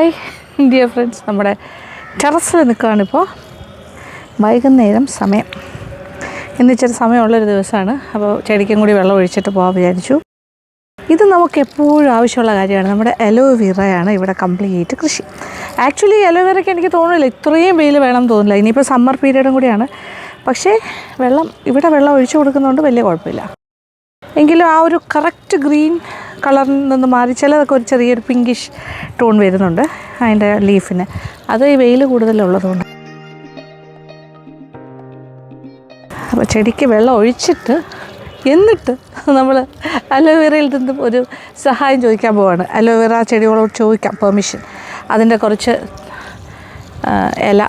Hi dear friends, നമ്മുടെ ടെറസിൽ നിൽക്കുകയാണിപ്പോൾ. വൈകുന്നേരം സമയം, ഇന്നിച്ചിരി സമയമുള്ളൊരു ദിവസമാണ്. അപ്പോൾ ചെടിക്കും കൂടി വെള്ളം ഒഴിച്ചിട്ട് പോകാൻ വിചാരിച്ചു. ഇത് നമുക്ക് എപ്പോഴും ആവശ്യമുള്ള കാര്യമാണ്. നമ്മുടെ അലോവേറയാണ് ഇവിടെ കംപ്ലീറ്റ് കൃഷി. ആക്ച്വലി അലോവേറയ്ക്ക് എനിക്ക് തോന്നുന്നില്ല ഇത്രയും വെയിൽ വേണം തോന്നില്ല. ഇനിയിപ്പോൾ സമ്മർ പീരീഡും കൂടിയാണ്. പക്ഷേ ഇവിടെ വെള്ളം ഒഴിച്ചു കൊടുക്കുന്നതുകൊണ്ട് വലിയ കുഴപ്പമില്ല. എങ്കിലും ആ ഒരു കറക്റ്റ് ഗ്രീൻ കളറിൽ നിന്ന് മാറി ചിലതൊക്കെ ഒരു ചെറിയൊരു പിങ്കിഷ് ടോൺ വരുന്നുണ്ട് അതിൻ്റെ ലീഫിന്. അത് ഈ വെയിൽ കൂടുതലുള്ളതുകൊണ്ട്. അപ്പോൾ ചെടിക്ക് വെള്ളം ഒഴിച്ചിട്ട് എന്നിട്ട് നമ്മൾ അലോവേറയിൽ നിന്നും ഒരു സഹായം ചോദിക്കാൻ പോവാണ്. അലോവേറ ചെടികളോട് ചോദിക്കാം പെർമിഷൻ. അതിൻ്റെ കുറച്ച് ഇല,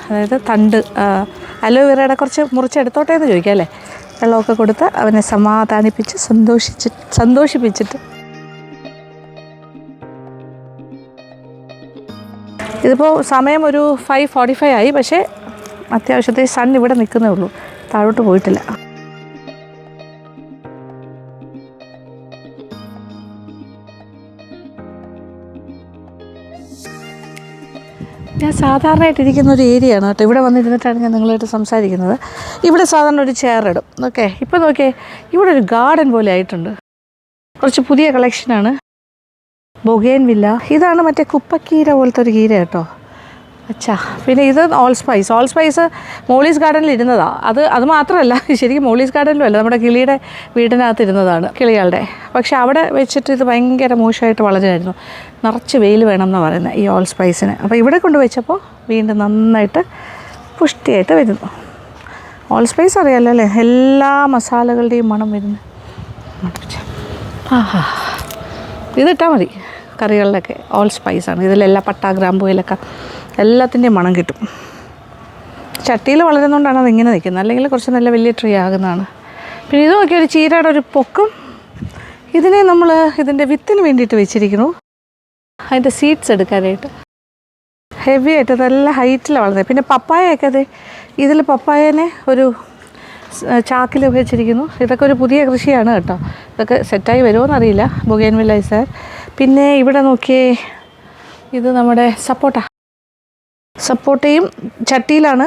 അതായത് തണ്ട് അലോവേറയുടെ കുറച്ച് മുറിച്ചെടുത്തോട്ടെ എന്ന് ചോദിക്കാം അല്ലേ. വെള്ളമൊക്കെ കൊടുത്ത് അവനെ സമാധാനിപ്പിച്ച് സന്തോഷിപ്പിച്ചിട്ട്. ഇതിപ്പോൾ സമയം ഒരു 5:45 ആയി. പക്ഷേ അത്യാവശ്യത്തെ സൺ ഇവിടെ നിൽക്കുന്നേ ഉള്ളൂ, താഴോട്ട് പോയിട്ടില്ല. ഞാൻ സാധാരണയായിട്ടിരിക്കുന്ന ഒരു ഏരിയയാണ് കേട്ടോ. ഇവിടെ വന്നിരുന്നിട്ടാണ് ഞാൻ നിങ്ങളായിട്ട് സംസാരിക്കുന്നത്. ഇവിടെ സാധാരണ ഒരു ചെയർ ഇടും. ഓക്കെ, ഇപ്പോൾ നോക്കിയേ, ഇവിടെ ഒരു ഗാർഡൻ പോലെ ആയിട്ടുണ്ട്. കുറച്ച് പുതിയ കളക്ഷനാണ്. ബൊഗേൻവില്ല. ഇതാണ് മറ്റേ കുപ്പക്കീര പോലത്തെ ഒരു കീര കേട്ടോ. അച്ഛാ, പിന്നെ ഇത് ഓൾ സ്പൈസ് മോളീസ് ഗാർഡനിൽ ഇരുന്നതാണ്. അത് മാത്രമല്ല, ശരിക്കും മോളീസ് ഗാർഡനിലും അല്ല, നമ്മുടെ കിളിയുടെ വീടിനകത്ത് ഇരുന്നതാണ്, കിളികളുടെ. പക്ഷെ അവിടെ വെച്ചിട്ട് ഇത് ഭയങ്കര മോശമായിട്ട് വളരുമായിരുന്നു. നിറച്ച് വെയിൽ വേണം എന്നാണ് പറയുന്നത് ഈ ഓൾ സ്പൈസിന്. അപ്പോൾ ഇവിടെ കൊണ്ട് വെച്ചപ്പോൾ വീണ്ടും നന്നായിട്ട് പുഷ്ടിയായിട്ട് വരുന്നു. ഓൾ സ്പൈസ് അറിയാമല്ലോ അല്ലേ, എല്ലാ മസാലകളുടെയും മണം വരുന്നു. ആഹാ, ഇതിട്ടാൽ മതി കറികളിലൊക്കെ. ഓൾ സ്പൈസാണ് ഇതിലെല്ലാം. പട്ട, ഗ്രാമ്പൂ, ഏലക്ക എല്ലാത്തിൻ്റെയും മണം കിട്ടും. ചട്ടിയിൽ വളരുന്നതുകൊണ്ടാണ് അതിങ്ങനെ നിൽക്കുന്നത്, അല്ലെങ്കിൽ കുറച്ച് നല്ല വലിയ ട്രീ ആകുന്നതാണ്. പിന്നെ ഇത് നോക്കിയ ഒരു ചീരയുടെ ഒരു പൊക്കും. ഇതിനെ നമ്മൾ ഇതിൻ്റെ വിത്തിന് വേണ്ടിയിട്ട് വെച്ചിരിക്കുന്നു, അതിൻ്റെ സീഡ്സ് എടുക്കാനായിട്ട്. ഹെവി ആയിട്ട് നല്ല ഹൈറ്റിലാണ് വളർന്നത്. പിന്നെ പപ്പായയൊക്കെ അതെ, ഇതിൽ പപ്പായനെ ഒരു ചാക്കിൽ വെച്ചിരിക്കുന്നു. ഇതൊക്കെ ഒരു പുതിയ കൃഷിയാണ് കേട്ടോ. ഇതൊക്കെ സെറ്റായി വരുമോ എന്നറിയില്ല. Bougainvillea sir. പിന്നെ ഇവിടെ നോക്കിയേ, ഇത് നമ്മുടെ സപ്പോട്ടയും ചട്ടിയിലാണ്.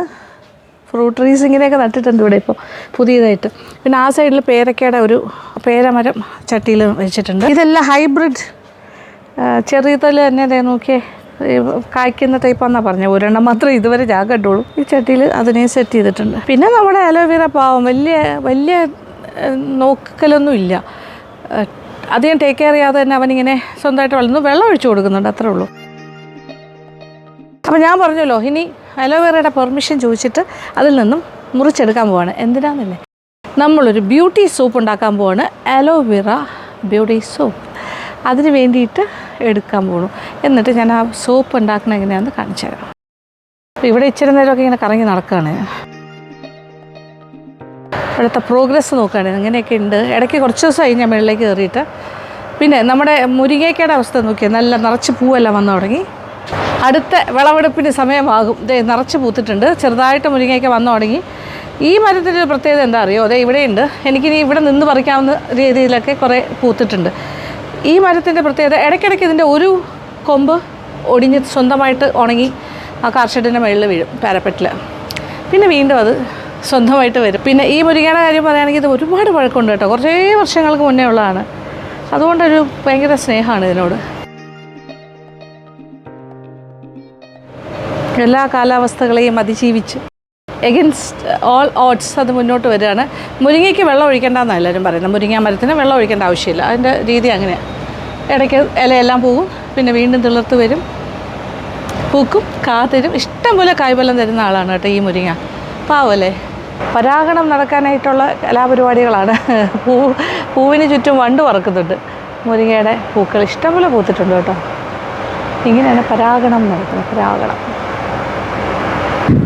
ഫ്രൂട്ട് ട്രീസ് ഇങ്ങനെയൊക്കെ നട്ടിട്ടുണ്ട് ഇവിടെ ഇപ്പോൾ പുതിയതായിട്ട്. പിന്നെ ആ സൈഡിൽ പേരക്കയുടെ ഒരു പേരമരം ചട്ടിയിൽ വെച്ചിട്ടുണ്ട്. ഇതെല്ലാം ഹൈബ്രിഡ് ചെറിയതിൽ തന്നെ നോക്കിയേ കായ്ക്കുന്ന ടൈപ്പാണെന്നാണ് പറഞ്ഞത്. ഒരെണ്ണം മാത്രമേ ഇതുവരെ ഞാൻ കണ്ടുള്ളൂ. ഈ ചട്ടിയിൽ അതിനെ സെറ്റ് ചെയ്തിട്ടുണ്ട്. പിന്നെ നമ്മുടെ അലോവേറ പാവം വലിയ നോക്കലൊന്നും ഇല്ല. അധികം ടേക്ക് കെയർ ചെയ്യാതെ തന്നെ അവനിങ്ങനെ സ്വന്തമായിട്ട് വളർന്നു. വെള്ളം ഒഴിച്ചു കൊടുക്കുന്നുണ്ട്, അത്രേ ഉള്ളൂ. അപ്പോൾ ഞാൻ പറഞ്ഞല്ലോ, ഇനി അലോവേറയുടെ പെർമിഷൻ ചോദിച്ചിട്ട് അതിൽ നിന്നും മുറിച്ചെടുക്കാൻ പോവാണ്. എന്തിനാണെന്നല്ലേ, നമ്മളൊരു ബ്യൂട്ടി സോപ്പ് ഉണ്ടാക്കാൻ പോവാണ്. Aloe vera beauty soap. അതിന് വേണ്ടിയിട്ട് എടുക്കാൻ പോകണം. എന്നിട്ട് ഞാൻ ആ സോപ്പ് ഉണ്ടാക്കുന്നത് എങ്ങനെയാണെന്ന് കാണിച്ചു തരാം. അപ്പോൾ ഇവിടെ ഇച്ചിരി നേരമൊക്കെ ഇങ്ങനെ കറങ്ങി നടക്കുകയാണ്. ഇവിടുത്തെ പ്രോഗ്രസ് നോക്കുകയാണ്, ഇങ്ങനെയൊക്കെ ഉണ്ട്. ഇടയ്ക്ക് കുറച്ച് ദിവസമായി ഞാൻ മുകളിലേക്ക് കയറിയിട്ട്. പിന്നെ നമ്മുടെ മുരിങ്ങയ്ക്കയുടെ അവസ്ഥ നോക്കിയാൽ നല്ല നിറച്ച് പൂവെല്ലാം വന്നു തുടങ്ങി. അടുത്ത വിളവെടുപ്പിന് സമയമാകും. ഇതേ നിറച്ച് പൂത്തിട്ടുണ്ട്. ചെറുതായിട്ട് മുരിങ്ങയ്ക്ക വന്നു തുടങ്ങി. ഈ മരത്തിൻ്റെ ഒരു പ്രത്യേകത എന്താ അറിയോ, അതേ ഇവിടെയുണ്ട്. എനിക്കിനി ഇവിടെ നിന്ന് പറിക്കാവുന്ന രീതിയിലൊക്കെ കുറേ പൂത്തിട്ടുണ്ട്. ഈ മരത്തിൻ്റെ പ്രത്യേകത, ഇടയ്ക്കിടയ്ക്ക് ഇതിൻ്റെ ഒരു കൊമ്പ് ഒടിഞ്ഞ് സ്വന്തമായിട്ട് ഉണങ്ങി ആ കാർഷെഡിൻ്റെ മുകളിൽ വീഴും, പാരപ്പറ്റിൽ. പിന്നെ വീണ്ടും അത് സ്വന്തമായിട്ട് വരും. പിന്നെ ഈ മുരിങ്ങയുടെ കാര്യം പറയുകയാണെങ്കിൽ ഇത് ഒരുപാട് പഴക്കമുണ്ട് കേട്ടോ. കുറേ വർഷങ്ങൾക്ക് മുന്നേ ഉള്ളതാണ്. അതുകൊണ്ടൊരു ഭയങ്കര സ്നേഹമാണ് ഇതിനോട്. എല്ലാ കാലാവസ്ഥകളെയും അതിജീവിച്ച് എഗൻസ്റ്റ് ഓൾ ഓഡ്സ് അത് മുന്നോട്ട് വരികയാണ്. മുരിങ്ങയ്ക്ക് വെള്ളം ഒഴിക്കേണ്ടെന്നാണ് എല്ലാവരും പറയുന്നത്. മുരിങ്ങ മരത്തിന് വെള്ളം ഒഴിക്കേണ്ട ആവശ്യമില്ല. അതിൻ്റെ രീതി അങ്ങനെയാണ്. ഇടയ്ക്ക് ഇലയെല്ലാം പോകും, പിന്നെ വീണ്ടും തിളർത്ത് വരും, പൂക്കും, കാത്തരും. ഇഷ്ടംപോലെ കായ്ഫലം തരുന്ന ആളാണ് കേട്ടോ ഈ മുരിങ്ങ. പാവല്ലേ. പരാഗണം നടക്കാനായിട്ടുള്ള കലാപരിപാടികളാണ്. പൂവിന് ചുറ്റും വണ്ട് പറക്കുന്നുണ്ട്. മുരിങ്ങയുടെ പൂക്കൾ ഇഷ്ടംപോലെ പൂത്തിട്ടുണ്ട് കേട്ടോ. ഇങ്ങനെയാണ് പരാഗണം നടക്കുന്നത്, പരാഗണം.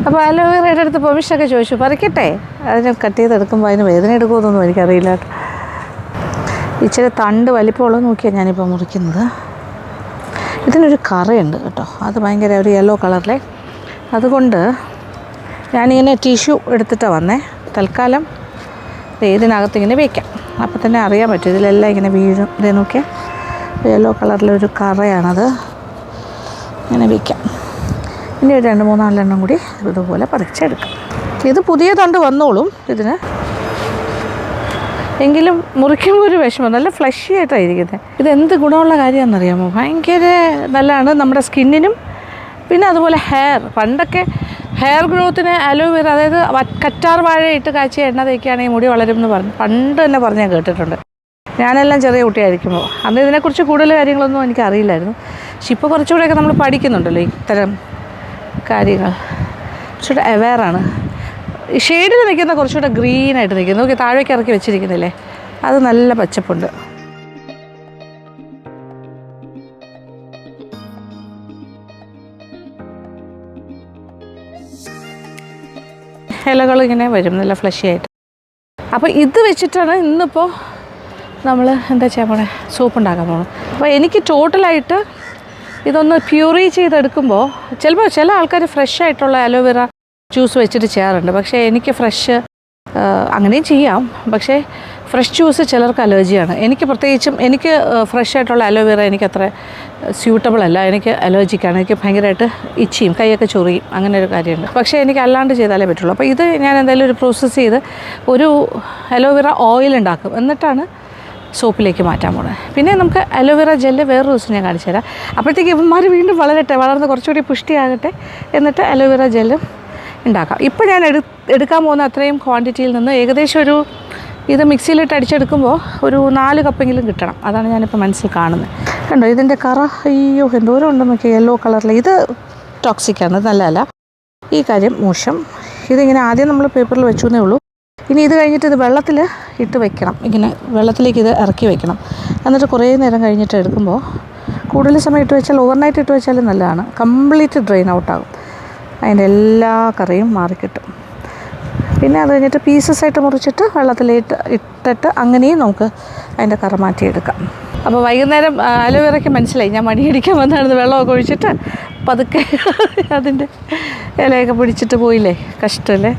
അപ്പോൾ അലോവേറയുടെ അടുത്ത് പെർമിഷനൊക്കെ ചോദിച്ചു, പറിക്കട്ടെ. അതിനെ കട്ട് ചെയ്തെടുക്കുമ്പോൾ അതിന് വേദന എടുക്കുമെന്നൊന്നും എനിക്കറിയില്ല കേട്ടോ. ഇച്ചിരി തണ്ട് വലിപ്പമുള്ളത് നോക്കിയാണ് ഞാനിപ്പോൾ മുറിക്കുന്നത്. ഇതിനൊരു കറയുണ്ട് കേട്ടോ, അത് ഭയങ്കര ഒരു യെല്ലോ കളറിലെ. അതുകൊണ്ട് ഞാനിങ്ങനെ ടിഷ്യൂ എടുത്തിട്ടാണ് വന്നേ. തൽക്കാലം ഇതിനകത്ത് ഇങ്ങനെ വയ്ക്കാം. അപ്പോൾ തന്നെ അറിയാൻ പറ്റും ഇതിലെല്ലാം ഇങ്ങനെ വീഴും. ഇതേ നോക്കിയാൽ യെല്ലോ കളറിലൊരു കറയാണത്. ഇങ്ങനെ വയ്ക്കാം. ഇനി ഒരു 2-3-4 കൂടി ഇതുപോലെ പറിച്ചെടുക്കാം. ഇത് പുതിയ തണ്ട് വന്നോളും ഇതിന്, എങ്കിലും മുറിക്കുമ്പോൾ ഒരു വിഷമം. നല്ല ഫ്ലഷി ആയിട്ടാണ് ഇരിക്കുന്നത്. ഇതെന്ത് ഗുണമുള്ള കാര്യമാണെന്നറിയാമോ? ഭയങ്കര നല്ലതാണ് നമ്മുടെ സ്കിന്നിനും. പിന്നെ അതുപോലെ പണ്ടൊക്കെ ഹെയർ ഗ്രോത്തിന് അലോവേറ, അതായത് കറ്റാർ വാഴ ഇട്ട് കാച്ചിയ എണ്ണ തേക്കുകയാണെങ്കിൽ മുടി വളരും എന്ന് പണ്ട് തന്നെ ഞാൻ കേട്ടിട്ടുണ്ട്. ഞാനെല്ലാം ചെറിയ കുട്ടിയായിരിക്കുമ്പോൾ. അന്ന് ഇതിനെക്കുറിച്ച് കൂടുതൽ കാര്യങ്ങളൊന്നും എനിക്ക് അറിയില്ലായിരുന്നു. പക്ഷെ ഇപ്പോൾ കുറച്ചുകൂടെയൊക്കെ നമ്മൾ പഠിക്കുന്നുണ്ടല്ലോ ഇത്തരം കാര്യങ്ങൾ. കുറച്ചുകൂടെ അവെയറാണ്. ഈ ഷെയ്ഡിൽ നിൽക്കുന്ന കുറച്ചുകൂടെ ഗ്രീനായിട്ട് നിൽക്കുന്നു. നോക്കി താഴേക്ക് ഇറക്കി വെച്ചിരിക്കുന്നില്ലേ, അത് നല്ല പച്ചപ്പുണ്ട്. ഇലകൾ ഇങ്ങനെ വരും നല്ല ഫ്ലഷി ആയിട്ട്. അപ്പോൾ ഇത് വെച്ചിട്ടാണ് ഇന്നിപ്പോൾ നമ്മൾ എന്താ ചെയ്യാൻ പോണേ, സോപ്പ് ഉണ്ടാക്കാൻ പോകണം. അപ്പോൾ എനിക്ക് ടോട്ടലായിട്ട് ഇതൊന്ന് പ്യൂറി ചെയ്തെടുക്കുമ്പോൾ ചിലപ്പോൾ ചില ആൾക്കാർ ഫ്രഷ് ആയിട്ടുള്ള അലോവേറ ജ്യൂസ് വെച്ചിട്ട് ചെയ്യാറുണ്ട്. പക്ഷേ എനിക്ക് അങ്ങനെയും ചെയ്യാം. പക്ഷേ ഫ്രഷ് ജ്യൂസ് ചിലർക്ക് അലർജിയാണ്. പ്രത്യേകിച്ചും എനിക്ക് ഫ്രഷ് ആയിട്ടുള്ള അലോവേറ എനിക്കത്ര സ്യൂട്ടബിൾ അല്ല. എനിക്ക് അലർജിക്കാണ്. എനിക്ക് ഭയങ്കരമായിട്ട് ഇച്ചിയും കൈയൊക്കെ ചൊറിയും, അങ്ങനെ ഒരു കാര്യമുണ്ട്. പക്ഷേ എനിക്ക് അല്ലാണ്ട് ചെയ്താലേ പറ്റുള്ളൂ. അപ്പോൾ ഇത് ഞാൻ എന്തായാലും ഒരു പ്രോസസ്സ് ചെയ്ത് ഒരു അലോവേറ ഓയിൽ ഉണ്ടാക്കും, എന്നിട്ടാണ് സോപ്പിലേക്ക് മാറ്റാൻ പോകുന്നത്. പിന്നെ നമുക്ക് അലോവേറ ജെല്ല് വേറൊരു ദിവസം ഞാൻ കാണിച്ചു തരാം. അപ്പോഴത്തേക്ക് ഇവന്മാർ വീണ്ടും വളർന്ന് കുറച്ചുകൂടി പുഷ്ടിയാകട്ടെ, എന്നിട്ട് അലോവേറ ജെല്ലും ഉണ്ടാക്കാം. ഇപ്പോൾ ഞാൻ എടുക്കാൻ പോകുന്ന അത്രയും ക്വാണ്ടിറ്റിയിൽ നിന്ന് ഏകദേശം ഇത് മിക്സിയിലിട്ട് അടിച്ചെടുക്കുമ്പോൾ ഒരു 4 കപ്പെങ്കിലും കിട്ടണം. അതാണ് ഞാനിപ്പോൾ മനസ്സിൽ കാണുന്നത്. കണ്ടോ ഇതിൻ്റെ കറ, അയ്യോ എന്തോരം ഉണ്ടെന്ന് നോക്കി, യെല്ലോ കളറിൽ. ഇത് ടോക്സിക്കാണ്, നല്ലതല്ല. ഈ കാര്യം മോശം. ഇതിങ്ങനെ ആദ്യം നമ്മൾ പേപ്പറിൽ വെച്ചേ ഉള്ളൂ. ഇനി ഇത് കഴിഞ്ഞിട്ട് ഇത് വെള്ളത്തിൽ ഇട്ട് വെക്കണം. ഇങ്ങനെ വെള്ളത്തിലേക്ക് ഇത് ഇറക്കി വെക്കണം. എന്നിട്ട് കുറേ നേരം കഴിഞ്ഞിട്ട് എടുക്കുമ്പോൾ, കൂടുതൽ സമയം ഇട്ട് വെച്ചാൽ, ഓവർനൈറ്റ് ഇട്ട് വെച്ചാലും നല്ലതാണ്. കംപ്ലീറ്റ് ഡ്രെയിൻ ഔട്ടാകും, അതിൻ്റെ എല്ലാ കറിയും മാറിക്കിട്ടും. പിന്നെ അത് കഴിഞ്ഞിട്ട് പീസസായിട്ട് മുറിച്ചിട്ട് ഇട്ടിട്ട് അങ്ങനെയും നമുക്ക് അതിൻ്റെ കറ മാറ്റിയെടുക്കാം. അപ്പോൾ വൈകുന്നേരം അലോവേറയ്ക്ക് മനസ്സിലായി ഞാൻ മണിയടിക്കാൻ വന്നാണെന്ന്. വെള്ളമൊക്കെ ഒഴിച്ചിട്ട് പതുക്കെ അതിൻ്റെ ഇലയൊക്കെ പിടിച്ചിട്ട് പോയില്ലേ, കഷ്ടമല്ലേ.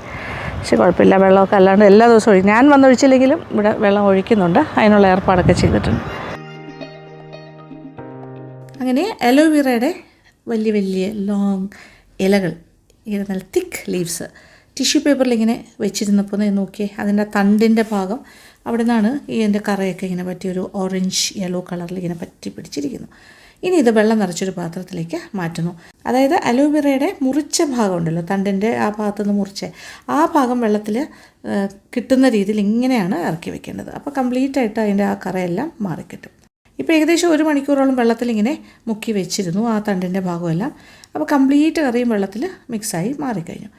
പക്ഷെ കുഴപ്പമില്ല, വെള്ളമൊക്കെ അല്ലാണ്ട് എല്ലാ ദിവസവും ഞാൻ വന്നൊഴിച്ചില്ലെങ്കിലും ഇവിടെ വെള്ളം ഒഴിക്കുന്നുണ്ട്. അതിനുള്ള ഏർപ്പാടൊക്കെ ചെയ്തിട്ടുണ്ട്. അങ്ങനെ അലോവേറയുടെ വലിയ വലിയ ലോങ് ഇലകൾ, ഇങ്ങനെ നല്ല തിക്ക് ലീവ്സ് ടിഷ്യൂ പേപ്പറിൽ ഇങ്ങനെ വെച്ചിരുന്നപ്പോൾ നോക്കിയേ, അതിൻ്റെ തണ്ടിൻ്റെ ഭാഗം അവിടെ നിന്നാണ് ഇതിൻ്റെ കറയൊക്കെ ഇങ്ങനെ പറ്റിയൊരു ഓറഞ്ച് യെല്ലോ കളറിൽ ഇങ്ങനെ പറ്റി പിടിച്ചിരിക്കുന്നു. ഇനി ഇത് വെള്ളം നിറച്ചൊരു പാത്രത്തിലേക്ക് മാറ്റുന്നു. അതായത് അലോവേറയുടെ മുറിച്ച ഭാഗം ഉണ്ടല്ലോ, തണ്ടിൻ്റെ ആ ഭാഗത്തുനിന്ന് മുറിച്ച് ആ ഭാഗം വെള്ളത്തിൽ കിട്ടുന്ന രീതിയിൽ ഇങ്ങനെയാണ് ഇറക്കി വെക്കേണ്ടത്. അപ്പോൾ കംപ്ലീറ്റായിട്ട് അതിൻ്റെ ആ കറയെല്ലാം മാറിക്കിട്ടും. ഇപ്പോൾ ഏകദേശം 1 മണിക്കൂറോളം വെള്ളത്തിൽ ഇങ്ങനെ മുക്കി വെച്ചിരുന്നു ആ തണ്ടിൻ്റെ ഭാഗമെല്ലാം. അപ്പോൾ കംപ്ലീറ്റ് കറിയും വെള്ളത്തിൽ മിക്സായി മാറിക്കഴിഞ്ഞു.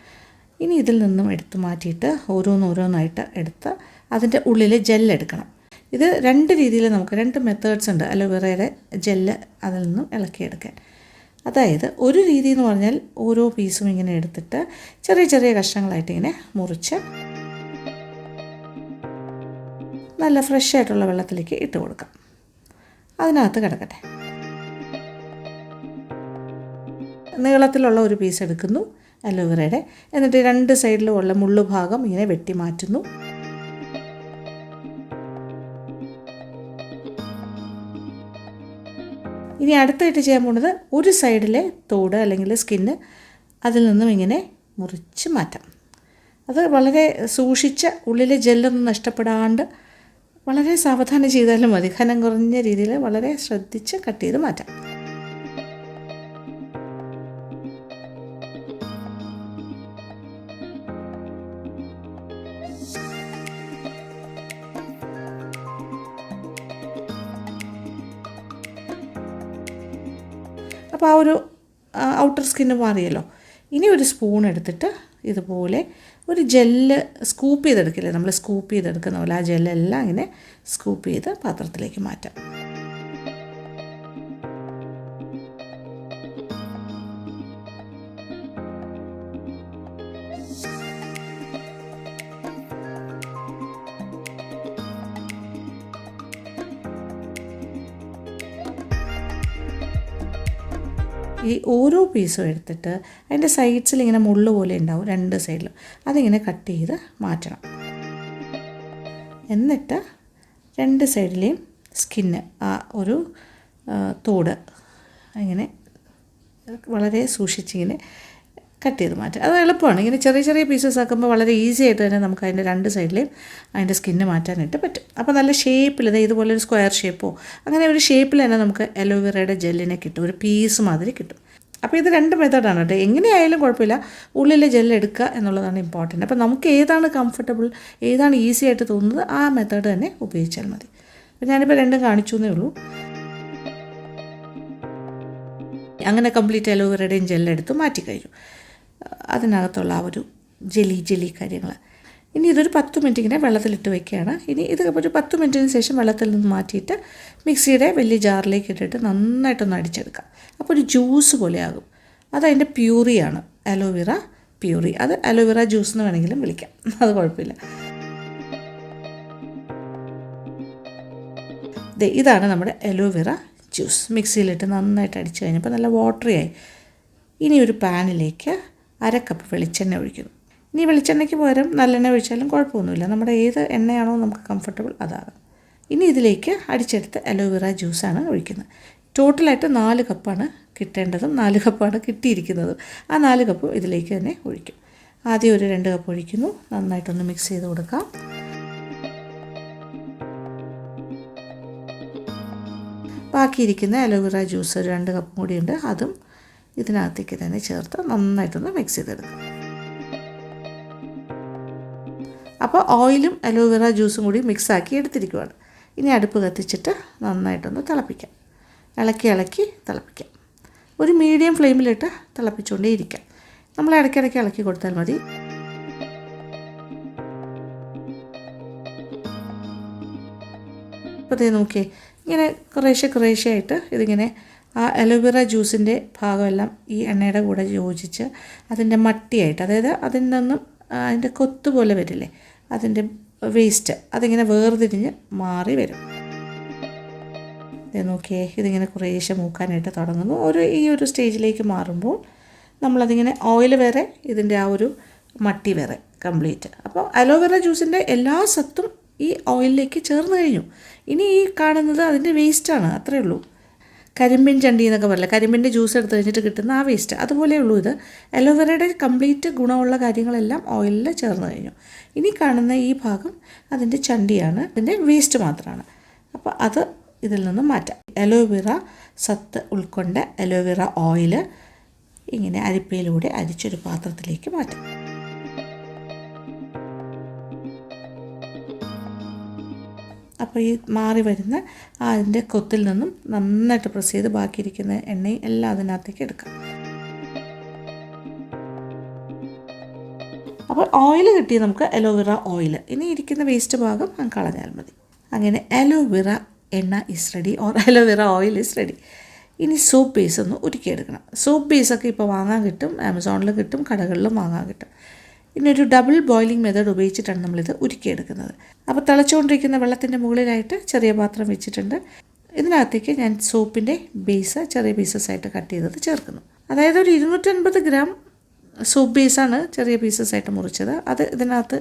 ഇനി ഇതിൽ നിന്നും എടുത്ത് മാറ്റിയിട്ട് ഓരോന്നായിട്ട് എടുത്ത് അതിൻ്റെ ഉള്ളിൽ ജെല്ലെടുക്കണം. ഇത് 2 രീതിയിൽ നമുക്ക് 2 മെത്തേഡ്സ് ഉണ്ട് അലോവേറയുടെ ജെല്ല് അതിൽ നിന്നും ഇളക്കിയെടുക്കാൻ. അതായത് ഒരു രീതി എന്ന് പറഞ്ഞാൽ ഓരോ പീസും ഇങ്ങനെ എടുത്തിട്ട് ചെറിയ ചെറിയ കഷ്ണങ്ങളായിട്ട് ഇങ്ങനെ മുറിച്ച് നല്ല ഫ്രഷ് ആയിട്ടുള്ള വെള്ളത്തിലേക്ക് ഇട്ട് കൊടുക്കാം. അതിനകത്ത് കിടക്കട്ടെ. നീളത്തിലുള്ള ഒരു പീസ് എടുക്കുന്നു അലോവേറയുടെ, എന്നിട്ട് 2 സൈഡിലും ഉള്ള മുള്ളു ഭാഗം ഇങ്ങനെ വെട്ടി മാറ്റുന്നു. ഇനി അടുത്തായിട്ട് ചെയ്യാൻ പോകുന്നത് ഒരു സൈഡിലെ തോട് അല്ലെങ്കിൽ സ്കിന്ന് അതിൽ നിന്നും ഇങ്ങനെ മുറിച്ച് മാറ്റാം. അത് വളരെ സൂക്ഷിച്ച് ഉള്ളിലെ ജെല്ലൊന്നും നഷ്ടപ്പെടാണ്ട് വളരെ സാവധാനം ചെയ്താലും മതി. ഘനം കുറഞ്ഞ രീതിയിൽ വളരെ ശ്രദ്ധിച്ച് കട്ട് ചെയ്ത് മാറ്റാം. അപ്പോൾ ആ ഒരു ഔട്ടർ സ്കിന്ന് മാറിയല്ലോ. ഇനി ഒരു സ്പൂൺ എടുത്തിട്ട് ഇതുപോലെ ഒരു ജെല്ല് സ്കൂപ്പ് ചെയ്തെടുക്കില്ലേ, നമ്മൾ സ്കൂപ്പ് ചെയ്തെടുക്കുന്ന പോലെ ആ ജെല്ലെല്ലാം ഇങ്ങനെ സ്കൂപ്പ് ചെയ്ത് പാത്രത്തിലേക്ക് മാറ്റാം. ഈ ഓരോ പീസും എടുത്തിട്ട് അതിൻ്റെ സൈഡ്സിൽ ഇങ്ങനെ മുള്ളു പോലെ ഉണ്ടാവും 2 സൈഡിലും, അതിങ്ങനെ കട്ട് ചെയ്ത് മാറ്റണം. എന്നിട്ട് 2 സൈഡിലെയും സ്കിന്ന് ആ ഒരു തോട് ഇങ്ങനെ വളരെ സൂക്ഷിച്ചിങ്ങനെ കട്ട് ചെയ്ത് മാറ്റുക. അത് എളുപ്പമാണ്. ഇങ്ങനെ ചെറിയ ചെറിയ പീസസ് ആക്കുമ്പോൾ വളരെ ഈസി ആയിട്ട് തന്നെ നമുക്ക് അതിൻ്റെ രണ്ട് സൈഡിലെയും അതിൻ്റെ സ്കിന്ന് മാറ്റാനായിട്ട് പറ്റും. അപ്പോൾ നല്ല ഷേപ്പിൽ, ഇതുപോലെ ഒരു സ്ക്വയർ ഷേപ്പോ അങ്ങനെ ഒരു ഷേപ്പിൽ തന്നെ നമുക്ക് അലോവേറയുടെ ജെല്ലിനെ കിട്ടും, ഒരു പീസ് മാതിരി കിട്ടും. അപ്പോൾ ഇത് രണ്ട് മെത്തേഡാണ് കേട്ടോ. എങ്ങനെയായാലും കുഴപ്പമില്ല, ഉള്ളിലെ ജെല്ല് എടുക്കുക എന്നുള്ളതാണ് ഇമ്പോർട്ടൻറ്റ്. അപ്പോൾ നമുക്ക് ഏതാണ് കംഫർട്ടബിൾ, ഏതാണ് ഈസി ആയിട്ട് തോന്നുന്നത് ആ മെത്തേഡ് തന്നെ ഉപയോഗിച്ചാൽ മതി. അപ്പോൾ ഞാനിപ്പോൾ രണ്ടും കാണിച്ചു എന്നേ ഉള്ളൂ. അങ്ങനെ കംപ്ലീറ്റ് അലോവേറയുടെയും ജെല്ലെടുത്ത് മാറ്റി കഴിഞ്ഞു, അതിനകത്തുള്ള ആ ഒരു ജെലി കാര്യങ്ങൾ. ഇനി ഇതൊരു 10 മിനിറ്റ് ഇങ്ങനെ വെള്ളത്തിലിട്ട് വയ്ക്കുകയാണ്. ഇനി ഇത് ഒരു 10 മിനിറ്റിന് ശേഷം വെള്ളത്തിൽ നിന്ന് മാറ്റിയിട്ട് മിക്സിയുടെ വലിയ ജാറിലേക്ക് ഇട്ടിട്ട് നന്നായിട്ടൊന്ന് അടിച്ചെടുക്കാം. അപ്പോൾ ഒരു ജ്യൂസ് പോലെ ആകും. അതതിൻ്റെ പ്യൂറിയാണ്, അലോവേറ പ്യൂറി. അത് അലോവേറ ജ്യൂസ് എന്ന് വേണമെങ്കിലും വിളിക്കാം, അത് കുഴപ്പമില്ല. ഇതാണ് നമ്മുടെ അലോവേറ ജ്യൂസ്. മിക്സിയിലിട്ട് നന്നായിട്ട് അടിച്ചു കഴിഞ്ഞപ്പോൾ നല്ല വാട്ടറി ആയി. ഇനി ഒരു പാനിലേക്ക് 1/2 കപ്പ് വെളിച്ചെണ്ണ ഒഴിക്കുന്നു. ഇനി വെളിച്ചെണ്ണയ്ക്ക് പകരം നല്ലെണ്ണ ഒഴിച്ചാലും കുഴപ്പമൊന്നുമില്ല, നമ്മുടെ ഏത് എണ്ണയാണോ നമുക്ക് കംഫർട്ടബിൾ അതാണ്. ഇനി ഇതിലേക്ക് അടിച്ചെടുത്ത അലോവേറ ജ്യൂസാണ് ഒഴിക്കുന്നത്. ടോട്ടലായിട്ട് 4 കപ്പാണ് കിട്ടേണ്ടതും 4 കപ്പാണ് കിട്ടിയിരിക്കുന്നതും. ആ 4 കപ്പും ഇതിലേക്ക് തന്നെ ഒഴിക്കും. ആദ്യം ഒരു 2 കപ്പ് ഒഴിക്കുന്നു, നന്നായിട്ടൊന്ന് മിക്സ് ചെയ്ത് കൊടുക്കാം. ബാക്കിയിരിക്കുന്ന അലോവേറ ജ്യൂസ് ഒരു 2 കപ്പും കൂടിയുണ്ട്, അതും ഇതിനകത്തേക്ക് തന്നെ ചേർത്ത് നന്നായിട്ടൊന്ന് മിക്സ് ചെയ്തെടുക്കാം. അപ്പോൾ ഓയിലും അലോവേറ ജ്യൂസും കൂടി മിക്സാക്കി എടുത്തിരിക്കുകയാണ്. ഇനി അടുപ്പ് കത്തിച്ചിട്ട് നന്നായിട്ടൊന്ന് തിളപ്പിക്കാം. ഇളക്കി തിളപ്പിക്കാം. ഒരു മീഡിയം ഫ്ലെയിമിലിട്ട് തിളപ്പിച്ചുകൊണ്ടേ ഇരിക്കാം. നമ്മൾ ഇടയ്ക്കിടയ്ക്ക് ഇളക്കി കൊടുത്താൽ മതി. അപ്പോൾ നോക്കിയേ, ഇങ്ങനെ കുറേശ്ശെ ആയിട്ട് ഇതിങ്ങനെ ആ അലോവേറ ജ്യൂസിൻ്റെ ഭാഗമെല്ലാം ഈ എണ്ണയുടെ കൂടെ യോജിച്ച് അതിൻ്റെ മട്ടിയായിട്ട്, അതായത് അതിൽ നിന്നും അതിൻ്റെ കൊത്ത് പോലെ വരില്ലേ, അതിൻ്റെ വേസ്റ്റ് അതിങ്ങനെ വേർതിരിഞ്ഞ് മാറി വരും. നോക്കിയേ, ഇതിങ്ങനെ കുറേശ്ശെ മൂക്കാനായിട്ട് തുടങ്ങുന്നു. ഈ ഒരു സ്റ്റേജിലേക്ക് മാറുമ്പോൾ നമ്മളതിങ്ങനെ ഓയിൽ വേറെ, ഇതിൻ്റെ ആ ഒരു മട്ടി വേറെ കംപ്ലീറ്റ്. അപ്പോൾ അലോവേറ ജ്യൂസിൻ്റെ എല്ലാ സത്തും ഈ ഓയിലിലേക്ക് ചേർന്ന് കഴിഞ്ഞു. ഇനി ഈ കാണുന്നത് അതിൻ്റെ വേസ്റ്റാണ്, അത്രയേ ഉള്ളൂ. കരിമ്പിൻ ചണ്ടി എന്നൊക്കെ പറയില്ല, കരിമ്പിൻ്റെ ജ്യൂസ് എടുത്ത് കഴിഞ്ഞിട്ട് കിട്ടുന്ന ആ വേസ്റ്റ്, അതുപോലെയുള്ളൂ ഇത്. അലോവേറയുടെ കംപ്ലീറ്റ് ഗുണമുള്ള കാര്യങ്ങളെല്ലാം ഓയിലിൽ ചേർന്ന് കഴിഞ്ഞു. ഇനി കാണുന്ന ഈ ഭാഗം അതിൻ്റെ ചണ്ടിയാണ്, അതിൻ്റെ വേസ്റ്റ് മാത്രമാണ്. അപ്പോൾ അത് ഇതിൽ നിന്നും മാറ്റാം. അലോവേറ സത്ത് ഉൾക്കൊണ്ട അലോവേറ ഓയിൽ ഇങ്ങനെ അരിപ്പയിലൂടെ അരിച്ചൊരു പാത്രത്തിലേക്ക് മാറ്റാം. അപ്പോൾ ഈ മാറി വരുന്ന അതിൻ്റെ കൊത്തിൽ നിന്നും നന്നായിട്ട് പ്രസ് ചെയ്ത് ബാക്കിയിരിക്കുന്ന എണ്ണയും എല്ലാം അതിനകത്തേക്ക് എടുക്കാം. അപ്പോൾ ഓയിൽ കിട്ടി നമുക്ക് അലോവേറ ഓയിൽ. ഇനി ഇരിക്കുന്ന വേസ്റ്റ് ഭാഗം കളഞ്ഞാൽ മതി. അങ്ങനെ അലോവേറ എണ്ണ is ready, or aloe vera oil is ready. ഇനി സോപ്പ് ബേസ് ഒന്ന് ഉരുക്കിയെടുക്കണം. സോപ്പ് ബേസൊക്കെ ഇപ്പോൾ വാങ്ങാൻ കിട്ടും, ആമസോണിൽ കിട്ടും, കടകളിലും വാങ്ങാൻ കിട്ടും. ഇനി ഒരു ഡബിൾ ബോയിലിംഗ് മെത്തേഡ് ഉപയോഗിച്ചിട്ടാണ് നമ്മളിത് ഉരുക്കിയെടുക്കുന്നത്. അപ്പോൾ തിളച്ചുകൊണ്ടിരിക്കുന്ന വെള്ളത്തിൻ്റെ മുകളിലായിട്ട് ചെറിയ പാത്രം വെച്ചിട്ടുണ്ട്. ഇതിനകത്തേക്ക് ഞാൻ സോപ്പിൻ്റെ ബേസ് ചെറിയ പീസസായിട്ട് കട്ട് ചെയ്തത് ചേർക്കുന്നു. അതായത് ഒരു 250 ഗ്രാം സോപ്പ് ബേസാണ് ചെറിയ പീസസായിട്ട് മുറിച്ചത്. അത് ഇതിനകത്ത്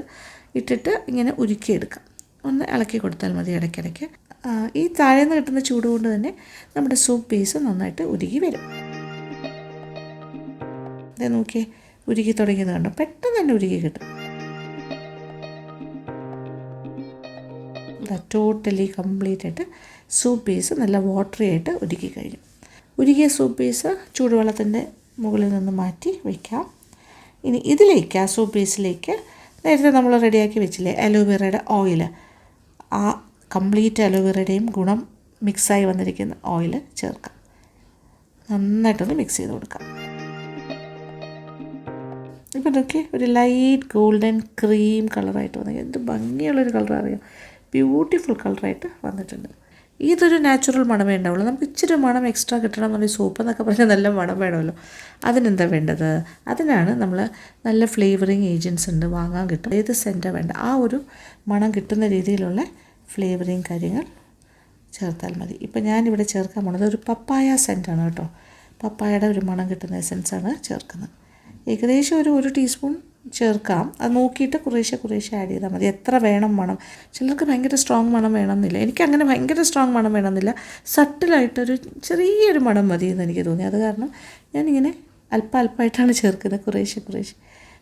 ഇട്ടിട്ട് ഇങ്ങനെ ഉരുക്കിയെടുക്കാം. ഒന്ന് ഇളക്കി കൊടുത്താൽ മതി ഇടയ്ക്കിടയ്ക്ക്. ഈ താഴെ നിന്ന് കിട്ടുന്ന ചൂട് കൊണ്ട് തന്നെ നമ്മുടെ സോപ്പ് ബേസ് നന്നായിട്ട് ഉരുകി വരും. അതേ നോക്കിയേ, ഉരുകി തുടങ്ങിയത് കണ്ടോ, പെട്ടെന്ന് തന്നെ ഉരുകി കിട്ടും. ടോട്ടലി കംപ്ലീറ്റ് ആയിട്ട് സൂപ്പ് ബേസ് നല്ല വാട്ടറി ആയിട്ട് ഉരുക്കി കഴിഞ്ഞു. ഉരുകിയ സൂപ്പ് ബേസ് ചൂടുവെള്ളത്തിൻ്റെ മുകളിൽ നിന്ന് മാറ്റി വയ്ക്കാം. ഇനി ഇതിലേക്ക്, ആ സൂപ്പ് ബേസിലേക്ക് നേരത്തെ നമ്മൾ റെഡിയാക്കി വെച്ചില്ലേ അലോവേറയുടെ ഓയിൽ, ആ കംപ്ലീറ്റ് അലോവേറയുടെയും ഗുണം മിക്സായി വന്നിരിക്കുന്ന ഓയിൽ ചേർക്കാം. നന്നായിട്ടൊന്ന് മിക്സ് ചെയ്ത് കൊടുക്കാം. ഇപ്പോൾ നോക്കി, ഒരു ലൈറ്റ് ഗോൾഡൻ ക്രീം കളറായിട്ട് വന്നിരിക്കും. എന്ത് ഭംഗിയുള്ളൊരു കളർ അറിയാം, ബ്യൂട്ടിഫുൾ കളറായിട്ട് വന്നിട്ടുണ്ട്. ഇതൊരു നാച്ചുറൽ മണമേ ഉണ്ടാവുള്ളൂ. നമുക്ക് ഇച്ചിരി മണം എക്സ്ട്രാ കിട്ടണം എന്നുണ്ടെങ്കിൽ സോപ്പ് എന്നൊക്കെ പറഞ്ഞാൽ നല്ല മണം വേണമല്ലോ. അതിനെന്താ വേണ്ടത്? അതിനാണ് നമ്മൾ നല്ല ഫ്ലേവറിങ് ഏജൻറ്റ്സ് ഉണ്ട്, വാങ്ങാൻ കിട്ടും. ഏത് സെൻറ്റാണ് വേണ്ട, ആ ഒരു മണം കിട്ടുന്ന രീതിയിലുള്ള ഫ്ലേവറിങ് കാര്യങ്ങൾ ചേർത്താൽ മതി. ഇപ്പോൾ ഞാനിവിടെ ചേർക്കാൻ പോണത് ഒരു പപ്പായ സെൻറ്റാണ് കേട്ടോ. പപ്പായയുടെ ഒരു മണം കിട്ടുന്ന എസൻസാണ് ചേർക്കുന്നത്. ഏകദേശം ഒരു 1 ടീസ്പൂൺ ചേർക്കാം. അത് നോക്കിയിട്ട് കുറേശ്ശെ ആഡ് ചെയ്താൽ മതി. എത്ര വേണം മണം. ചിലർക്ക് ഭയങ്കര സ്ട്രോങ് മണം വേണമെന്നില്ല. എനിക്കങ്ങനെ ഭയങ്കര സ്ട്രോങ് മണം വേണമെന്നില്ല. സട്ടിലായിട്ടൊരു ചെറിയൊരു മണം മതി എന്ന് എനിക്ക് തോന്നി. അത് കാരണം ഞാനിങ്ങനെ അല്പമായിട്ടാണ് ചേർക്കുന്നത്, കുറേശ്ശെ.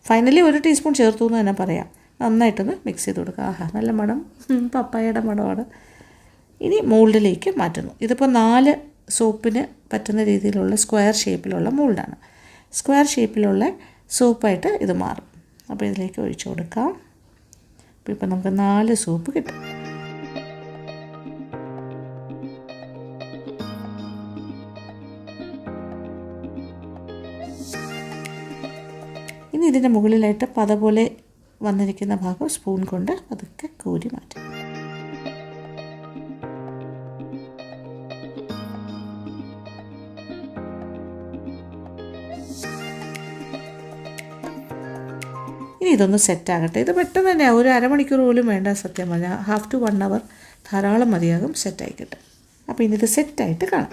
ഫൈനലി 1 ടീസ്പൂൺ ചേർത്തു എന്ന് തന്നെ പറയാം. നന്നായിട്ടൊന്ന് മിക്സ് ചെയ്ത് കൊടുക്കുക. ആഹാ, നല്ല മണം, പപ്പായയുടെ മണമാണ്. ഇനി മോൾഡിലേക്ക് മാറ്റുന്നു. ഇതിപ്പോൾ 4 സോപ്പിന് പറ്റുന്ന രീതിയിലുള്ള സ്ക്വയർ ഷേപ്പിലുള്ള മോൾഡാണ്. സ്ക്വയർ ഷേപ്പിലുള്ള സോപ്പായിട്ട് ഇത് മാറും. അപ്പോൾ ഇതിലേക്ക് ഒഴിച്ചു കൊടുക്കാം. അപ്പോൾ ഇപ്പം നമുക്ക് 4 സോപ്പ് കിട്ടും. ഇനി ഇതിൻ്റെ മുകളിലായിട്ട് പത പോലെ വന്നിരിക്കുന്ന ഭാഗം സ്പൂൺ കൊണ്ട് അതൊക്കെ കോരി മാറ്റും. ഇനി ഇതൊന്ന് സെറ്റാകട്ടെ. ഇത് പെട്ടെന്ന് തന്നെ, ഒരു അരമണിക്കൂർ പോലും വേണ്ട സത്യം പറഞ്ഞാൽ. 1/2 to 1 hour ധാരാളം മതിയാകും സെറ്റായി കിട്ടും. അപ്പോൾ ഇനി ഇത് സെറ്റായിട്ട് കാണാം.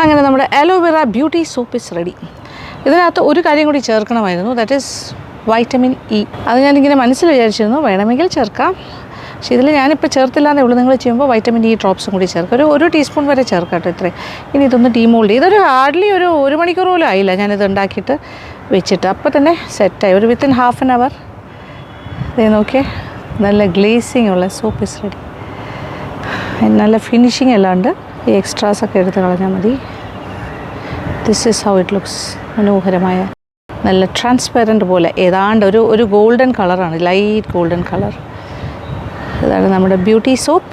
അങ്ങനെ നമ്മുടെ aloe vera beauty soap is ready. ഇതിനകത്ത് ഒരു കാര്യം കൂടി ചേർക്കണമായിരുന്നു, ദാറ്റ് ഈസ് വൈറ്റമിൻ ഇ. അത് ഞാനിങ്ങനെ മനസ്സിൽ വിചാരിച്ചിരുന്നു, വേണമെങ്കിൽ ചേർക്കാം. പക്ഷേ ഇതിൽ ഞാനിപ്പോൾ ചേർത്തില്ലാന്നേ ഉള്ളൂ. നിങ്ങൾ ചെയ്യുമ്പോൾ വൈറ്റമിൻ ഇ ഡ്രോപ്സും കൂടി ചേർക്കുക. ഒരു ടീസ്പൂൺ വരെ ചേർക്കാം കേട്ടോ, ഇത്രയും. ഇനി ഇതൊന്ന് ഡീമോൾഡ് ചെയ്ത് ഹാർഡ്ലി ഒരു മണിക്കൂർ പോലും ആയില്ല ഞാനിത് ഉണ്ടാക്കിയിട്ട് വെച്ചിട്ട്. അപ്പോൾ തന്നെ സെറ്റായി. Within 1/2 hour. ഇത് നോക്കിയേ, നല്ല ഗ്ലേസിങ് ഉള്ള സോപ്പ് ഇസ് റെഡി. നല്ല ഫിനിഷിങ് എല്ലാം ഉണ്ട്. ഈ എക്സ്ട്രാസൊക്കെ എടുത്ത് കളഞ്ഞാൽ മതി. This is how it looks. മനോഹരമായ നല്ല ട്രാൻസ്പെറൻറ്റ് പോലെ, ഏതാണ്ട് ഒരു ഗോൾഡൻ കളറാണ്, ലൈറ്റ് ഗോൾഡൻ കളർ. ഇതാണ് നമ്മുടെ ബ്യൂട്ടി സോപ്പ്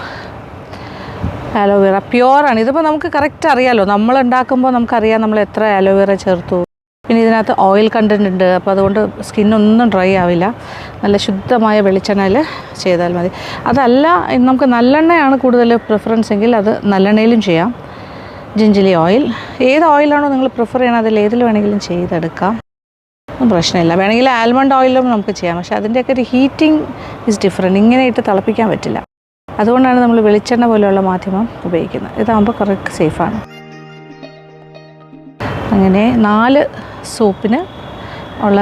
അലോവേറ. പ്യുവറാണ്. ഇതിപ്പോൾ നമുക്ക് കറക്റ്റ് അറിയാമല്ലോ, നമ്മൾ ഉണ്ടാക്കുമ്പോൾ നമുക്കറിയാം നമ്മൾ എത്ര അലോവേറ ചേർത്തു. പിന്നെ ഇതിനകത്ത് ഓയിൽ കണ്ടൻറ്റ് ഉണ്ട്. അപ്പോൾ അതുകൊണ്ട് സ്കിന്നൊന്നും ഡ്രൈ ആവില്ല. നല്ല ശുദ്ധമായ വെളിച്ചെണ്ണയിൽ ചെയ്താൽ മതി. അതല്ല, നമുക്ക് നല്ലെണ്ണയാണ് കൂടുതൽ പ്രിഫറൻസ് എങ്കിൽ അത് നല്ലെണ്ണയിലും ചെയ്യാം. ജിഞ്ചിലി ഓയിൽ, ഏത് ഓയിലാണോ നിങ്ങൾ പ്രിഫർ ചെയ്യണം അതിൽ ഏതിൽ വേണമെങ്കിലും ചെയ്തെടുക്കാം, പ്രശ്നമില്ല. വേണമെങ്കിൽ ആൽമണ്ട് ഓയിലും നമുക്ക് ചെയ്യാം. പക്ഷേ അതിൻ്റെയൊക്കെ ഒരു ഹീറ്റിംഗ് ഈസ് ഡിഫറെൻറ്റ്. ഇങ്ങനെ ഇട്ട് തിളപ്പിക്കാൻ പറ്റില്ല. അതുകൊണ്ടാണ് നമ്മൾ വെളിച്ചെണ്ണ പോലെയുള്ള മാധ്യമം ഉപയോഗിക്കുന്നത്. ഇതാകുമ്പോൾ കറക്റ്റ് സേഫാണ്. അങ്ങനെ 4 സോപ്പിന് ഉള്ള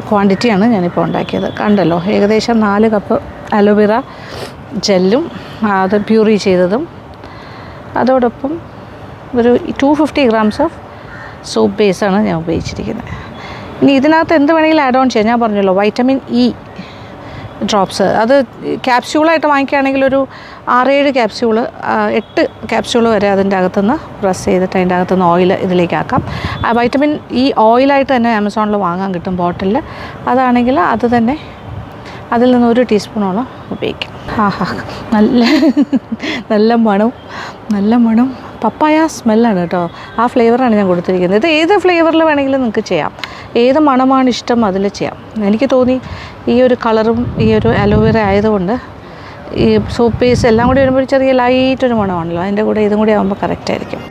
ക്വാണ്ടിറ്റിയാണ് ഞാനിപ്പോൾ ഉണ്ടാക്കിയത്. കണ്ടല്ലോ, ഏകദേശം 4 കപ്പ് അലോവേറ ജെല്ലും അത് പ്യൂറി ചെയ്തതും, അതോടൊപ്പം ഒരു 250 grams ഓഫ് സോപ്പ് ബേസാണ് ഞാൻ ഉപയോഗിച്ചിരിക്കുന്നത്. ഇനി ഇതിനകത്ത് എന്ത് വേണമെങ്കിലും ആഡ് ഓൺ ചെയ്യാം. ഞാൻ പറഞ്ഞല്ലോ വൈറ്റമിൻ ഇ ഡ്രോപ്സ്, അത് ക്യാപ്സ്യൂളായിട്ട് വാങ്ങിക്കുകയാണെങ്കിൽ ഒരു 6-7 ക്യാപ്സ്യൂള്, 8 ക്യാപ്സ്യൂള് വരെ അതിൻ്റെ അകത്തുനിന്ന് പ്രസ് ചെയ്തിട്ട് അതിൻ്റെ അകത്തുനിന്ന് ഓയിൽ ഇതിലേക്കാക്കാം. ആ വൈറ്റമിൻ ഇ ഓയിലായിട്ട് തന്നെ ആമസോണിൽ വാങ്ങാൻ കിട്ടും ബോട്ടിലിൽ. അതാണെങ്കിൽ അത് തന്നെ അതിൽ നിന്ന് 1 ടീസ്പൂണോളം ഉപയോഗിക്കും. ആഹാ, നല്ല മണം പപ്പായ സ്മെല്ലാണ് കേട്ടോ. ആ ഫ്ലേവറാണ് ഞാൻ കൊടുത്തിരിക്കുന്നത്. ഇത് ഏത് ഫ്ലേവറിൽ വേണമെങ്കിലും നിങ്ങൾക്ക് ചെയ്യാം. ഏത് മണമാണ് ഇഷ്ടം അതിൽ ചെയ്യാം. എനിക്ക് തോന്നി ഈ ഒരു കളറും ഈ ഒരു അലോവേറ ആയതുകൊണ്ട് ഈ സോപ്പ് ബേസ് എല്ലാം കൂടി വരുമ്പോൾ ചെറിയ ലൈറ്റൊരു മണമാണല്ലോ, അതിൻ്റെ കൂടെ ഇതും കൂടി ആകുമ്പോൾ കറക്റ്റായിരിക്കും.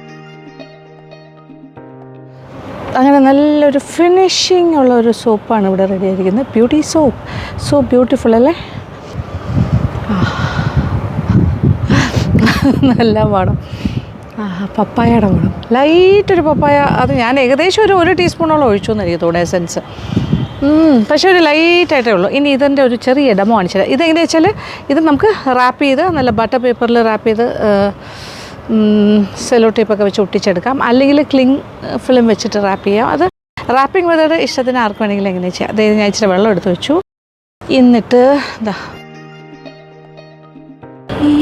അങ്ങനെ നല്ലൊരു ഫിനിഷിംഗ് ഉള്ള ഒരു സോപ്പാണ് ഇവിടെ റെഡി ആയിരിക്കുന്നത്. ബ്യൂട്ടി സോപ്പ്, സോ ബ്യൂട്ടിഫുൾ അല്ലേ. നല്ല മണം, പപ്പായയുടെ മണം, ലൈറ്റൊരു പപ്പായ. അത് ഞാൻ ഏകദേശം ഒരു ടീസ്പൂണോളം ഒഴിച്ചു എന്ന് എനിക്ക് തോന്നുന്നു എസൻസ്. പക്ഷേ ഒരു ലൈറ്റായിട്ടേ ഉള്ളൂ. ഇനി ഇതിൻ്റെ ഒരു ചെറിയ ഡെമോ കാണിച്ചത്. ഇതെങ്ങനെയാ വെച്ചാൽ, ഇത് നമുക്ക് റാപ്പ് ചെയ്ത് നല്ല ബട്ടർ പേപ്പറിൽ റാപ്പ് ചെയ്ത് സെല്ലോ ടേപ്പൊക്കെ വെച്ച് ഒട്ടിച്ചെടുക്കാം. അല്ലെങ്കിൽ ക്ലിങ് ഫിലിം വെച്ചിട്ട് റാപ്പ് ചെയ്യാം. അത് റാപ്പിംഗ് മെത്തേഡ് ഇഷ്ടത്തിന് ആർക്ക് വേണമെങ്കിലും എങ്ങനെ ചെയ്യാം. അതായത് ഞാൻ ഇച്ചിരി വെള്ളം എടുത്ത് വെച്ചു. എന്നിട്ട് എന്താ ഈ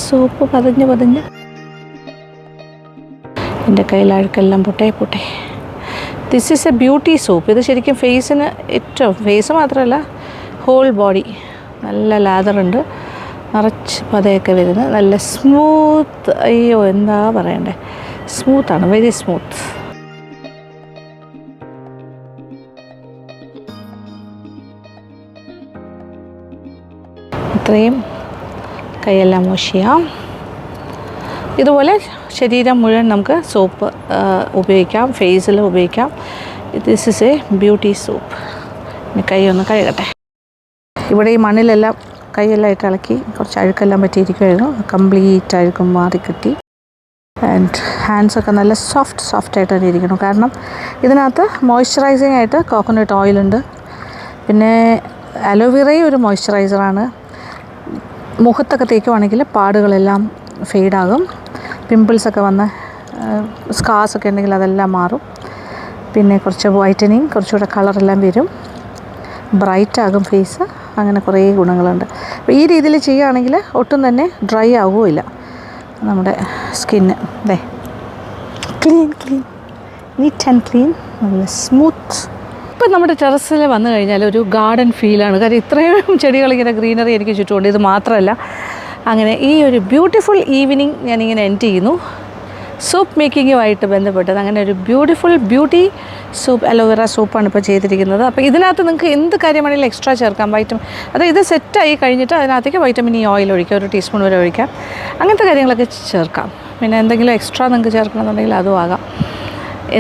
സോപ്പ് പതഞ്ഞ് എൻ്റെ കയ്യിൽ അഴുക്കെല്ലാം പൊട്ടേ. This is a beauty soap. ഇത് ശരിക്കും ഫേസിന് ഏറ്റവും, ഫേസ് മാത്രമല്ല ഹോൾ ബോഡി നല്ല ലാദറുണ്ട്, നിറച്ച് പതയൊക്കെ വരുന്നത്, നല്ല സ്മൂത്ത്. അയ്യോ എന്താ പറയണ്ടേ, സ്മൂത്താണ്, വെരി സ്മൂത്ത്. ഇത്രയും കൈയെല്ലാം വാഷ് ചെയ്യാം. ഇതുപോലെ ശരീരം മുഴുവൻ നമുക്ക് സോപ്പ് ഉപയോഗിക്കാം, ഫേസിൽ ഉപയോഗിക്കാം. This is A beauty soap. ഇനി കൈ ഒന്ന് കഴുകട്ടെ. ഇവിടെ ഈ മണ്ണിലെല്ലാം കൈയെല്ലാം ഇട്ട് ഇളക്കി കുറച്ച് അഴുക്കെല്ലാം പറ്റിയിരിക്കുമായിരുന്നു. കംപ്ലീറ്റ് അഴുക്കും മാറി കിട്ടി. ആൻഡ് ഹാൻഡ്സൊക്കെ നല്ല സോഫ്റ്റായിട്ട് തന്നെ ഇരിക്കണം. കാരണം ഇതിനകത്ത് മോയ്സ്ചറൈസിങ് ആയിട്ട് കോക്കനട്ട് ഓയിലുണ്ട്. പിന്നെ അലോവേറയും ഒരു മോയ്സ്ചറൈസറാണ്. മുഖത്തൊക്കെ തേക്കുവാണെങ്കിൽ പാടുകളെല്ലാം ഫെയ്ഡാകും. പിമ്പിൾസൊക്കെ വന്ന് സ്കാർസൊക്കെ ഉണ്ടെങ്കിൽ അതെല്ലാം മാറും. പിന്നെ കുറച്ച് വൈറ്റനിങ്, കുറച്ചുകൂടെ കളറെല്ലാം വരും, ബ്രൈറ്റാകും ഫേസ്. അങ്ങനെ കുറേ ഗുണങ്ങളുണ്ട്. അപ്പോൾ ഈ രീതിയിൽ ചെയ്യുകയാണെങ്കിൽ ഒട്ടും തന്നെ ഡ്രൈ ആവുകയില്ല നമ്മുടെ സ്കിന്ന്. അതെ, ക്ലീൻ നീറ്റ് ആൻഡ് ക്ലീൻ, നല്ല സ്മൂത്ത്. ഇപ്പം നമ്മുടെ ടെറസിൽ വന്നു കഴിഞ്ഞാൽ ഒരു ഗാർഡൻ ഫീലാണ്. കാര്യം ഇത്രയും ചെടികളിങ്ങനെ ഗ്രീനറി എനിക്ക് ചുറ്റുമുണ്ട്. ഇത് മാത്രമല്ല, അങ്ങനെ ഈ ഒരു ബ്യൂട്ടിഫുൾ ഈവനിങ് ഞാനിങ്ങനെ എൻഡ് ചെയ്യുന്നു. സൂപ്പ് മേക്കിങ്ങുമായിട്ട് ബന്ധപ്പെട്ടത് അങ്ങനെ ഒരു ബ്യൂട്ടി സൂപ്പ്, അലോവേറ സൂപ്പാണ് ഇപ്പോൾ ചെയ്തിരിക്കുന്നത്. അപ്പോൾ ഇതിനകത്ത് നിങ്ങൾക്ക് എന്ത് കാര്യമാണെങ്കിലും എക്സ്ട്രാ ചേർക്കാം. അതായത് ഇത് സെറ്റായി കഴിഞ്ഞിട്ട് അതിനകത്തേക്ക് വൈറ്റമിൻ ഇ ഓയിൽ ഒഴിക്കാം, ഒരു ടീസ്പൂൺ വരെ ഒഴിക്കാം. അങ്ങനത്തെ കാര്യങ്ങളൊക്കെ ചേർക്കാം. പിന്നെ എന്തെങ്കിലും എക്സ്ട്രാ നിങ്ങൾക്ക് ചേർക്കണമെന്നുണ്ടെങ്കിൽ അതും ആകാം.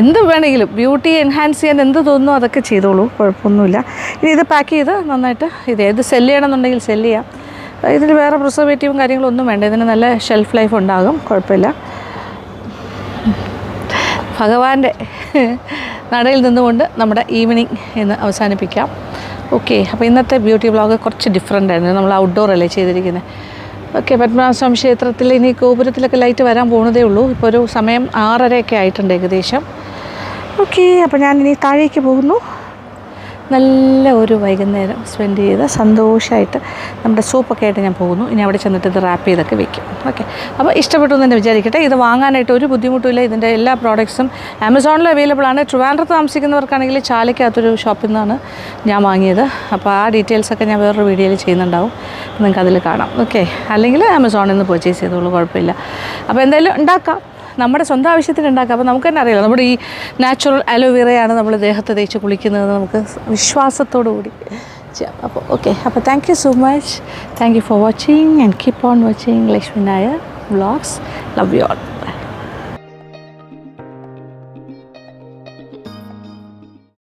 എന്ത് വേണമെങ്കിലും ബ്യൂട്ടി എൻഹാൻസ് ചെയ്യാൻ എന്ത് തോന്നുന്നു അതൊക്കെ ചെയ്തോളൂ, കുഴപ്പമൊന്നുമില്ല. ഇനി ഇത് പാക്ക് ചെയ്ത് നന്നായിട്ട് ഇത് സെല്ല് ചെയ്യണമെന്നുണ്ടെങ്കിൽ സെല്ല് ചെയ്യാം. ഇതിന് വേറെ പ്രിസർവേറ്റീവും കാര്യങ്ങളൊന്നും വേണ്ട. ഇതിന് നല്ല ഷെൽഫ് ലൈഫ് ഉണ്ടാകും, കുഴപ്പമില്ല. ഭഗവാന്റെ നടയിൽ നിന്നുകൊണ്ട് നമ്മുടെ ഈവനിങ് ഇന്ന് അവസാനിപ്പിക്കാം. ഓക്കെ, അപ്പോൾ ഇന്നത്തെ ബ്യൂട്ടി വ്ളോഗ് കുറച്ച് ഡിഫറെൻ്റ് ആയിരുന്നു. നമ്മൾ ഔട്ട്ഡോർ അല്ലേ ചെയ്തിരിക്കുന്നത്. ഓക്കെ, പത്മനാഭസ്വാമി ക്ഷേത്രത്തിൽ ഇനി ഗോപുരത്തിലൊക്കെ ലൈറ്റ് വരാൻ പോകുന്നതേ ഉള്ളൂ. ഇപ്പോൾ ഒരു സമയം 6:30 ആയിട്ടുണ്ട് ഏകദേശം. ഓക്കെ, അപ്പോൾ ഞാനിനി താഴേക്ക് പോകുന്നു. നല്ല ഒരു വൈകുന്നേരം സ്പെൻഡ് ചെയ്ത് സന്തോഷമായിട്ട് നമ്മുടെ സൂപ്പൊക്കെ ആയിട്ട് ഞാൻ പോകുന്നു. ഇനി അവിടെ ചെന്നിട്ട് ഇത് റാപ്പ് ചെയ്തൊക്കെ വെക്കും. ഓക്കെ, അപ്പോൾ ഇഷ്ടപ്പെട്ടു എന്ന് തന്നെ വിചാരിക്കട്ടെ. ഇത് വാങ്ങാനായിട്ട് ഒരു ബുദ്ധിമുട്ടുമില്ല. ഇതിൻ്റെ എല്ലാ പ്രോഡക്ട്സും ആമസോണിൽ അവൈലബിൾ ആണ്. ട്രിവാൻഡ്രത്ത് താമസിക്കുന്നവർക്കാണെങ്കിൽ ചാലയ്ക്കകത്തൊരു ഷോപ്പിൽ നിന്നാണ് ഞാൻ വാങ്ങിയത്. അപ്പോൾ ആ ഡീറ്റെയിൽസൊക്കെ ഞാൻ വേറൊരു വീഡിയോയിൽ ചെയ്യുന്നുണ്ടാവും, നിങ്ങൾക്ക് അതിൽ കാണാം. ഓക്കെ, അല്ലെങ്കിൽ ആമസോണിൽ നിന്ന് പർച്ചേസ് ചെയ്തോളൂ, കുഴപ്പമില്ല. അപ്പോൾ എന്തായാലും ഉണ്ടാക്കാം, നമ്മുടെ സ്വന്തം ആവശ്യത്തിന് ഉണ്ടാക്കാം. അപ്പോൾ നമുക്ക് തന്നെ അറിയില്ല, നമ്മുടെ ഈ നാച്ചുറൽ അലോവേറയാണ് നമ്മൾ ദേഹത്ത് തേച്ച് കുളിക്കുന്നത്, നമുക്ക് വിശ്വാസത്തോടു കൂടി ചെയ്യാം. അപ്പോൾ ഓക്കെ, അപ്പോൾ thank you so much. Thank you for watching and keep on watching Lakshmi Nair vlogs. Love you all.